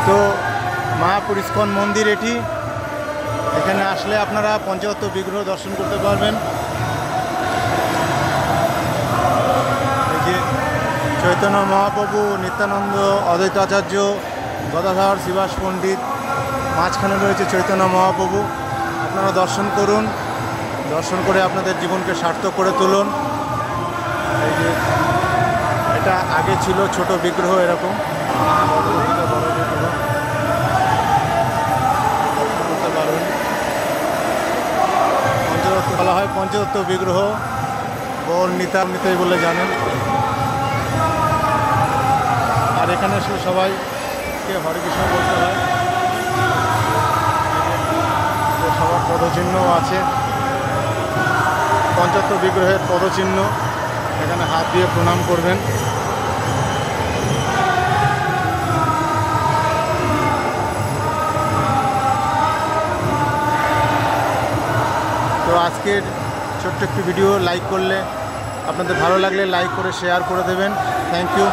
তো মায়াপুর ইস্কন মন্দির এটি। এখানে আসলে আপনারা পঞ্চতত্ত্ব বিগ্রহ দর্শন করতে পারবেন। এই যে চৈতন্য মহাপ্রভু, নিত্যানন্দ, অদ্বৈতাচার্য, গদাধর, শ্রীবাস পণ্ডিত, মাঝখানে রয়েছে চৈতন্য মহাপ্রভু। আপনারা দর্শন করুন, দর্শন করে আপনাদের জীবনকে সার্থক করে তুলুন। এই যে এটা আগে ছিল ছোট বিগ্রহ, এরকম করতে পারবেন। পঞ্চতত্ত্ব বলা হয়, পঞ্চতত্ত্ব বিগ্রহ গৌর নিতাই বলে জানেন। আর এখানে আসলে সবাইকে হরে কৃষ্ণ বলতে হয়। সবার পদচিহ্ন আছে, পঞ্চতত্ত্ব বিগ্রহের পদচিহ্ন। এখানে হাত দিয়ে প্রণাম করবেন। তো আজকের ছোট্ট একটি ভিডিও লাইক করলে, আপনাদের ভালো লাগলে লাইক করে শেয়ার করে দেবেন। Thank you.